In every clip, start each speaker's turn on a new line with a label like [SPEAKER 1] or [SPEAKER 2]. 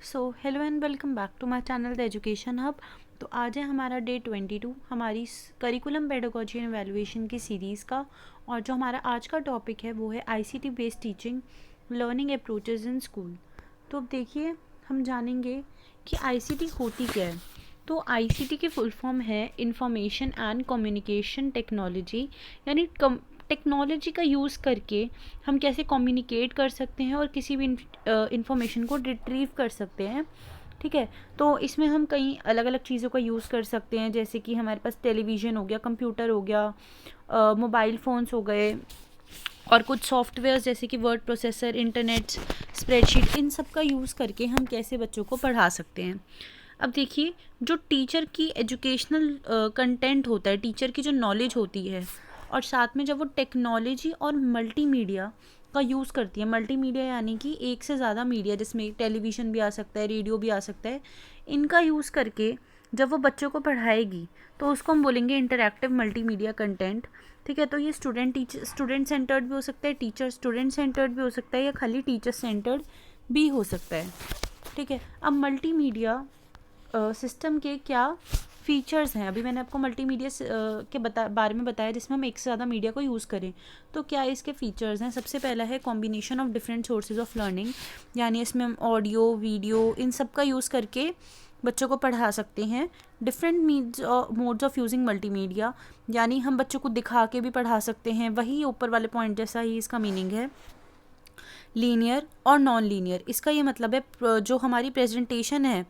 [SPEAKER 1] Hello and welcome back to my channel the education hub. तो आज है हमारा डे 22 हमारी करिकुलम पेडागोजी एंड एवेलुएशन की सीरीज़ का। और जो हमारा आज का टॉपिक है वो है ICT based teaching learning approaches in school. तो अब देखिए, हम जानेंगे कि आईसीटी होती क्या है। तो आईसीटी की फुल फॉर्म है इंफॉर्मेशन एंड कम्युनिकेशन टेक्नोलॉजी, यानी टेक्नोलॉजी का यूज़ करके हम कैसे कम्युनिकेट कर सकते हैं और किसी भी इंफॉर्मेशन को रिट्रीव कर सकते हैं। ठीक है, तो इसमें हम कई अलग अलग चीज़ों का यूज़ कर सकते हैं, जैसे कि हमारे पास टेलीविज़न हो गया, कंप्यूटर हो गया, मोबाइल फ़ोन्स हो गए, और कुछ सॉफ्टवेयर जैसे कि वर्ड प्रोसेसर, इंटरनेट, स्प्रेडशीट, इन सब का यूज़ करके हम कैसे बच्चों को पढ़ा सकते हैं। अब देखिए, जो टीचर की एजुकेशनल कंटेंट होता है, टीचर की जो नॉलेज होती है, और साथ में जब वो टेक्नोलॉजी और मल्टीमीडिया का यूज़ करती है। मल्टीमीडिया यानी कि एक से ज़्यादा मीडिया, जिसमें टेलीविज़न भी आ सकता है, रेडियो भी आ सकता है, इनका यूज़ करके जब वो बच्चों को पढ़ाएगी तो उसको हम बोलेंगे इंटरैक्टिव मल्टीमीडिया कंटेंट। ठीक है, तो ये स्टूडेंट सेंटर्ड भी हो सकता है, टीचर स्टूडेंट सेंटर्ड भी हो सकता है, या खाली टीचर सेंटर्ड भी हो सकता है। ठीक है, अब सिस्टम के क्या फीचर्स हैं। अभी मैंने आपको मल्टीमीडिया के बारे में बताया, जिसमें हम एक से ज़्यादा मीडिया को यूज़ करें। तो क्या इसके फीचर्स हैं? सबसे पहला है combination of different sources of learning, यानी इसमें हम ऑडियो, वीडियो, इन सब का यूज़ करके बच्चों को पढ़ा सकते हैं। Different modes of using multimedia, यानी हम बच्चों को दिखा के भी पढ़ा सकते हैं, वही ऊपर वाले पॉइंट जैसा ही इसका मीनिंग है। लीनियर और नॉन लीनियर, इसका ये मतलब है जो हमारी प्रेजेंटेशन है,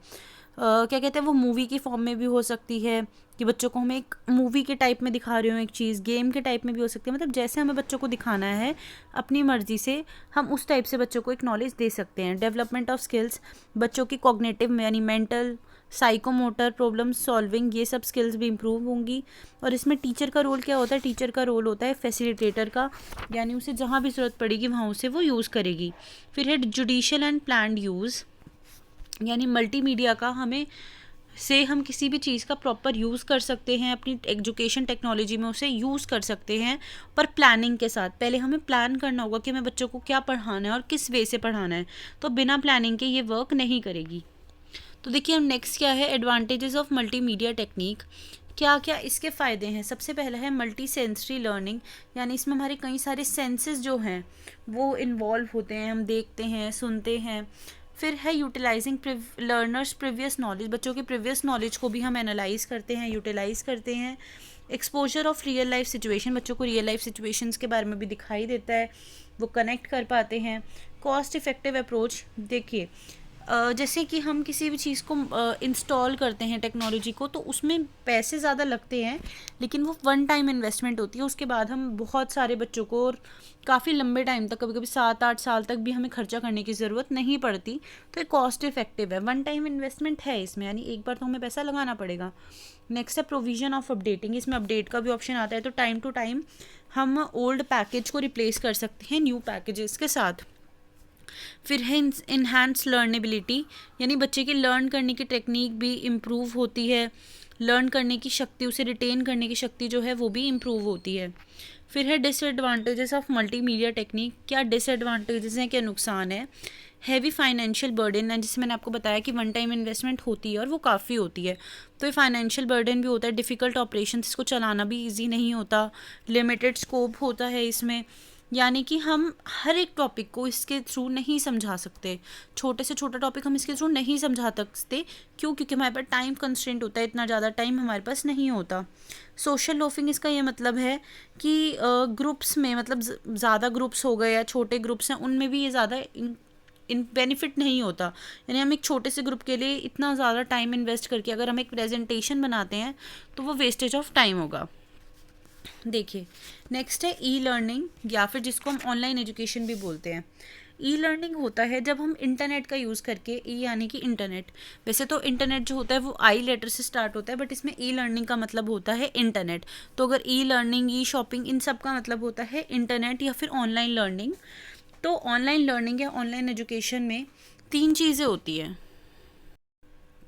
[SPEAKER 1] क्या कहते हैं, वो मूवी की फॉर्म में भी हो सकती है, कि बच्चों को हम एक मूवी के टाइप में दिखा रहे हो एक चीज़, गेम के टाइप में भी हो सकती है। मतलब जैसे हमें बच्चों को दिखाना है अपनी मर्ज़ी से, हम उस टाइप से बच्चों को एक नॉलेज दे सकते हैं। डेवलपमेंट ऑफ स्किल्स, बच्चों की कॉग्निटिव यानी मेंटल, साइकोमोटर, प्रॉब्लम सॉल्विंग, ये सब स्किल्स भी इम्प्रूव होंगी। और इसमें टीचर का रोल क्या होता है? टीचर का रोल होता है फैसिलिटेटर का, यानी उसे जहाँ भी ज़रूरत पड़ेगी वहाँ उसे वो यूज़ करेगी। फिर है जुडिशियल एंड प्लान्ड यूज़, यानी मल्टीमीडिया का हम किसी भी चीज़ का प्रॉपर यूज़ कर सकते हैं, अपनी एजुकेशन टेक्नोलॉजी में उसे यूज़ कर सकते हैं, पर प्लानिंग के साथ। पहले हमें प्लान करना होगा कि हमें बच्चों को क्या पढ़ाना है और किस वे से पढ़ाना है, तो बिना प्लानिंग के ये वर्क नहीं करेगी। तो देखिए, हम नेक्स्ट क्या है, एडवांटेजेस ऑफ मल्टीमीडिया टेक्निक। क्या क्या इसके फ़ायदे हैं? सबसे पहला है मल्टी सेंसरी लर्निंग, यानी इसमें हमारे कई सारे सेंसेस जो हैं वो इन्वॉल्व होते हैं, हम देखते हैं, सुनते हैं। फिर है यूटिलाइजिंग लर्नर्स प्रीवियस नॉलेज, बच्चों की प्रीवियस नॉलेज को भी हम एनालाइज करते हैं, यूटिलाइज करते हैं। Exposure of real life situation, बच्चों को रियल लाइफ सिचुएशंस के बारे में भी दिखाई देता है, वो कनेक्ट कर पाते हैं। कॉस्ट इफ़ेक्टिव अप्रोच, देखिए जैसे कि हम किसी भी चीज़ को इंस्टॉल करते हैं टेक्नोलॉजी को, तो उसमें पैसे ज़्यादा लगते हैं, लेकिन वो वन टाइम इन्वेस्टमेंट होती है। उसके बाद हम बहुत सारे बच्चों को, और काफ़ी लंबे टाइम तक, कभी कभी 7-8 साल तक भी हमें खर्चा करने की ज़रूरत नहीं पड़ती। तो ये कॉस्ट इफेक्टिव है, वन टाइम इन्वेस्टमेंट है इसमें, यानी एक बार तो हमें पैसा लगाना पड़ेगा। नेक्स्ट है प्रोविजन ऑफ अपडेटिंग, इसमें अपडेट का भी ऑप्शन आता है, तो टाइम टू टाइम हम ओल्ड पैकेज को रिप्लेस कर सकते हैं न्यू पैकेजेस के साथ। फिर है इन्हांस लर्नेबिलिटी, यानी बच्चे की लर्न करने की टेक्निक भी इम्प्रूव होती है, लर्न करने की शक्ति, उसे रिटेन करने की शक्ति जो है वो भी इम्प्रूव होती है। फिर है डिसएडवांटेजेस ऑफ मल्टीमीडिया टेक्निक, क्या डिसएडवांटेजेस हैं, क्या नुकसान है। हैवी फाइनेंशियल बर्डन है, जिससे मैंने आपको बताया कि वन टाइम इन्वेस्टमेंट होती है और वो काफ़ी होती है, तो ये फाइनेंशियल बर्डन भी होता है। डिफ़िकल्ट ऑपरेशन, इसको चलाना भी ईजी नहीं होता। लिमिटेड स्कोप होता है इसमें, यानी कि हम हर एक टॉपिक को इसके थ्रू नहीं समझा सकते, छोटे से छोटा टॉपिक हम इसके थ्रू नहीं समझा सकते। क्यों? क्योंकि हमारे पास टाइम कंस्ट्रेंट होता है, इतना ज़्यादा टाइम हमारे पास नहीं होता। सोशल लोफिंग, इसका ये मतलब है कि ग्रुप्स में, मतलब ज़्यादा ग्रुप्स हो गए या छोटे ग्रुप्स हैं, उनमें भी ये ज़्यादा इन बेनिफिट नहीं होता। यानी हम एक छोटे से ग्रुप के लिए इतना ज़्यादा टाइम इन्वेस्ट करके अगर हम एक प्रेजेंटेशन बनाते हैं, तो वो वेस्टेज ऑफ टाइम होगा। देखिए, नेक्स्ट है ई लर्निंग, या फिर जिसको हम ऑनलाइन एजुकेशन भी बोलते हैं। ई लर्निंग होता है जब हम इंटरनेट का यूज़ करके, ई यानी कि इंटरनेट, वैसे तो इंटरनेट जो होता है वो आई लेटर से स्टार्ट होता है, बट इसमें ई लर्निंग का मतलब होता है इंटरनेट। तो अगर ई लर्निंग, ई शॉपिंग, इन सब का मतलब होता है इंटरनेट या फिर ऑनलाइन लर्निंग। तो ऑनलाइन लर्निंग या ऑनलाइन एजुकेशन में तीन चीज़ें होती हैं।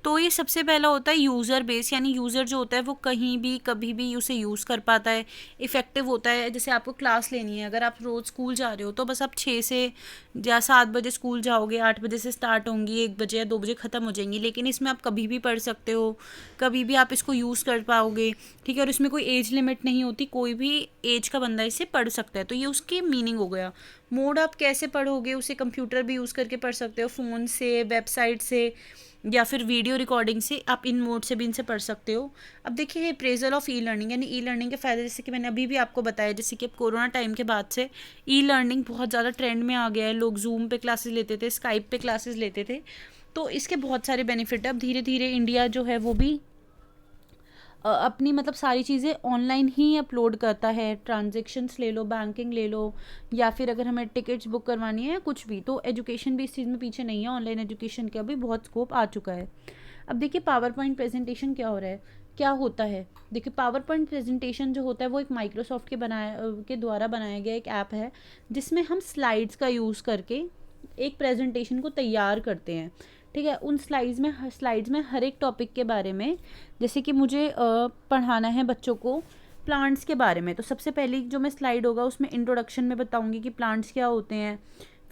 [SPEAKER 1] तो ये सबसे पहला होता है यूज़र बेस, यानी यूज़र जो होता है वो कहीं भी कभी भी उसे यूज़ कर पाता है, इफ़ेक्टिव होता है। जैसे आपको क्लास लेनी है, अगर आप रोज़ स्कूल जा रहे हो तो बस आप 6 से या 7 बजे स्कूल जाओगे, 8 बजे से स्टार्ट होंगी, 1 बजे या 2 बजे ख़त्म हो जाएंगी, लेकिन इसमें आप कभी भी पढ़ सकते हो, कभी भी आप इसको यूज़ कर पाओगे, ठीक है। और इसमें कोई एज लिमिट नहीं होती, कोई भी एज का बंदा इसे पढ़ सकता है। तो ये उसकी मीनिंग हो गया। मोड आप कैसे पढ़ोगे, उसे कंप्यूटर भी यूज़ करके पढ़ सकते हो, फ़ोन से, वेबसाइट से, या फिर वीडियो रिकॉर्डिंग से, आप इन मोड से भी इनसे पढ़ सकते हो। अब देखिए अप्रेजल ऑफ ई लर्निंग, यानी ई लर्निंग के फ़ायदे, जैसे कि मैंने अभी भी आपको बताया, जैसे कि अब कोरोना टाइम के बाद से ई लर्निंग बहुत ज़्यादा ट्रेंड में आ गया है। लोग जूम पे क्लासेस लेते थे, स्काइप पे क्लासेस लेते थे, तो इसके बहुत सारे बेनिफिट है। अब धीरे धीरे इंडिया जो है वो भी अपनी मतलब सारी चीज़ें ऑनलाइन ही अपलोड करता है। ट्रांजेक्शन्स ले लो, बैंकिंग ले लो, या फिर अगर हमें टिकट्स बुक करवानी है, कुछ भी, तो एजुकेशन भी इस चीज़ में पीछे नहीं है। ऑनलाइन एजुकेशन का भी बहुत स्कोप आ चुका है। अब देखिए पावर पॉइंट प्रेजेंटेशन क्या हो रहा है, क्या होता है। देखिए पावर पॉइंट प्रेजेंटेशन जो होता है वो एक माइक्रोसॉफ्ट के द्वारा बनाया गया एक ऐप है, जिसमें हम स्लाइड्स का यूज़ करके एक प्रेजेंटेशन को तैयार करते हैं, ठीक है। उन स्लाइड्स में हर एक टॉपिक के बारे में, जैसे कि मुझे पढ़ाना है बच्चों को प्लांट्स के बारे में, तो सबसे पहली जो मैं स्लाइड होगा उसमें इंट्रोडक्शन में बताऊंगी कि प्लांट्स क्या होते हैं,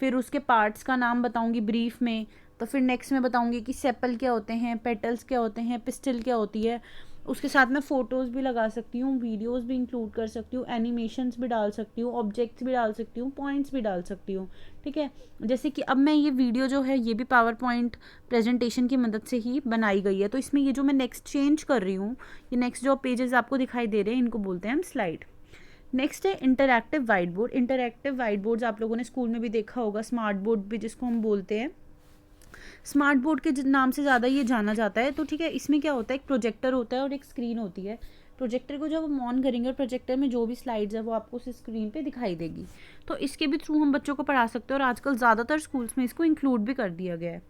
[SPEAKER 1] फिर उसके पार्ट्स का नाम बताऊंगी ब्रीफ में, तो फिर नेक्स्ट में बताऊंगी कि सेपल क्या होते हैं, पेटल्स क्या होते हैं, पिस्टल क्या होती है। उसके साथ मैं फ़ोटोज़ भी लगा सकती हूँ, वीडियोज़ भी इंक्लूड कर सकती हूँ, एनिमेशंस भी डाल सकती हूँ, ऑब्जेक्ट्स भी डाल सकती हूँ, पॉइंट्स भी डाल सकती हूँ, ठीक है। जैसे कि अब मैं ये वीडियो जो है ये भी पावर पॉइंट प्रेजेंटेशन की मदद से ही बनाई गई है। तो इसमें ये जो मैं नेक्स्ट चेंज कर रही हूँ, ये नेक्स्ट जो पेजेस आपको दिखाई दे रहे हैं, इनको बोलते हैं हम स्लाइड। नेक्स्ट है interactive white board. Interactive white boards आप लोगों ने स्कूल में भी देखा होगा, स्मार्ट बोर्ड भी जिसको हम बोलते हैं, स्मार्ट बोर्ड के नाम से ज़्यादा ये जाना जाता है। तो ठीक है, इसमें क्या होता है, एक प्रोजेक्टर होता है और एक स्क्रीन होती है। प्रोजेक्टर को जब हम ऑन करेंगे और प्रोजेक्टर में जो भी स्लाइड्स है वो आपको उस स्क्रीन पे दिखाई देगी, तो इसके भी थ्रू हम बच्चों को पढ़ा सकते हैं, और आजकल ज़्यादातर स्कूल्स में इसको इंक्लूड भी कर दिया गया है।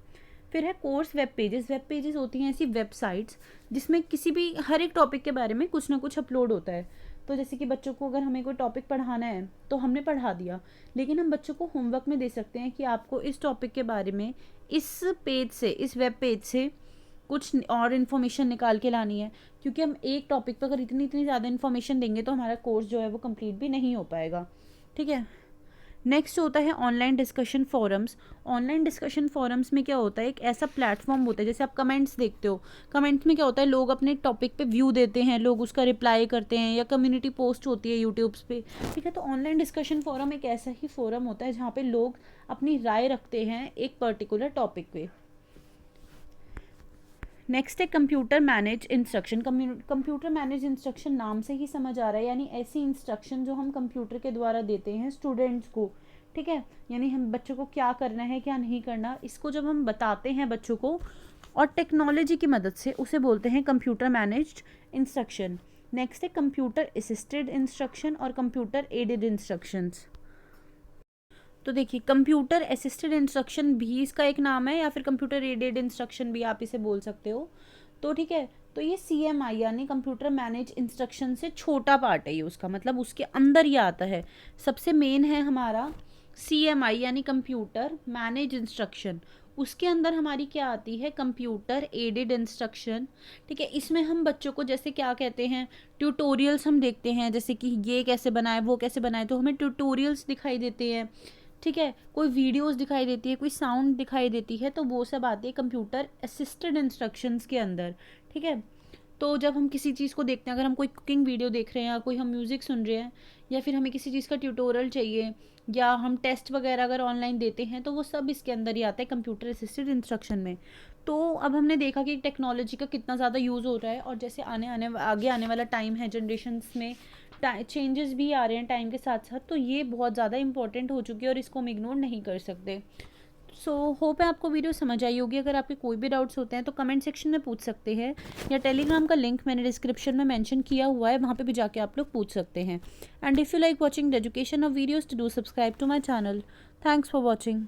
[SPEAKER 1] फिर है course web pages. Web pages होती हैं ऐसी वेबसाइट्स जिसमें किसी भी हर एक टॉपिक के बारे में कुछ ना कुछ अपलोड होता है। तो जैसे कि बच्चों को अगर हमें कोई टॉपिक पढ़ाना है तो हमने पढ़ा दिया, लेकिन हम बच्चों को होमवर्क में दे सकते हैं कि आपको इस टॉपिक के बारे में इस पेज से, इस वेब पेज से कुछ और इन्फॉर्मेशन निकाल के लानी है, क्योंकि हम एक टॉपिक पर अगर इतनी इतनी ज़्यादा इन्फॉर्मेशन देंगे तो हमारा कोर्स जो है वो कंप्लीट भी नहीं हो पाएगा, ठीक है। नेक्स्ट होता है online discussion forums. Online discussion forums में क्या होता है, एक ऐसा प्लेटफॉर्म होता है, जैसे आप कमेंट्स देखते हो, कमेंट्स में क्या होता है, लोग अपने टॉपिक पे व्यू देते हैं, लोग उसका रिप्लाई करते हैं, या कम्युनिटी पोस्ट होती है यूट्यूब्स पे, ठीक है। तो ऑनलाइन डिस्कशन फोरम एक ऐसा ही फोरम होता है जहाँ पे लोग अपनी राय रखते हैं एक पर्टिकुलर टॉपिक पे। नेक्स्ट है computer manage instruction. Computer manage instruction नाम से ही समझ आ रहा है, यानी ऐसी इंस्ट्रक्शन जो हम कंप्यूटर के द्वारा देते हैं स्टूडेंट्स को, ठीक है। यानी हम बच्चों को क्या करना है क्या नहीं करना, इसको जब हम बताते हैं बच्चों को और टेक्नोलॉजी की मदद से, उसे बोलते हैं कंप्यूटर मैनेज्ड इंस्ट्रक्शन। नेक्स्ट है कंप्यूटर असिस्टेड इंस्ट्रक्शन और कंप्यूटर एडेड इंस्ट्रक्शंस। तो देखिए कंप्यूटर असिस्टेड इंस्ट्रक्शन भी इसका एक नाम है, या फिर कंप्यूटर एडेड इंस्ट्रक्शन भी आप इसे बोल सकते हो, तो ठीक है। तो ये CMI यानी कंप्यूटर मैनेज इंस्ट्रक्शन से छोटा पार्ट है, ये उसका मतलब उसके अंदर ही आता है। सबसे मेन है हमारा CMI यानी कंप्यूटर मैनेज इंस्ट्रक्शन, उसके अंदर हमारी क्या आती है, कंप्यूटर एडेड इंस्ट्रक्शन, ठीक है। इसमें हम बच्चों को जैसे क्या कहते हैं, ट्यूटोरियल्स हम देखते हैं, जैसे कि ये कैसे बनाए वो कैसे बनाए, तो हमें ट्यूटोरियल्स दिखाई देते हैं, ठीक है। कोई वीडियोस दिखाई देती है, कोई साउंड दिखाई देती है, तो वो सब आती है कंप्यूटर असिस्टेड इंस्ट्रक्शंस के अंदर, ठीक है। तो जब हम किसी चीज़ को देखते हैं, अगर हम कोई कुकिंग वीडियो देख रहे हैं, या कोई हम म्यूज़िक सुन रहे हैं, या फिर हमें किसी चीज़ का ट्यूटोरियल चाहिए, या हम टेस्ट वगैरह अगर ऑनलाइन देते हैं, तो वो सब इसके अंदर ही आता है कंप्यूटर असिस्टेड इंस्ट्रक्शन में। तो अब हमने देखा कि टेक्नोलॉजी का कितना ज़्यादा यूज़ हो रहा है, और जैसे आगे आने वाला टाइम है, जनरेशन्स में चेंजेस भी आ रहे हैं टाइम के साथ साथ, तो ये बहुत ज़्यादा इंपॉर्टेंट हो चुकी है और इसको हम इग्नोर नहीं कर सकते। सो होप है आपको वीडियो समझ आई होगी। अगर आपके कोई भी डाउट्स होते हैं तो कमेंट सेक्शन में पूछ सकते हैं, या टेलीग्राम का लिंक मैंने डिस्क्रिप्शन में मेंशन किया हुआ है, वहाँ पे भी जाके आप लोग पूछ सकते हैं। And if you like watching the education of videos, to do subscribe to my channel. Thanks for watching.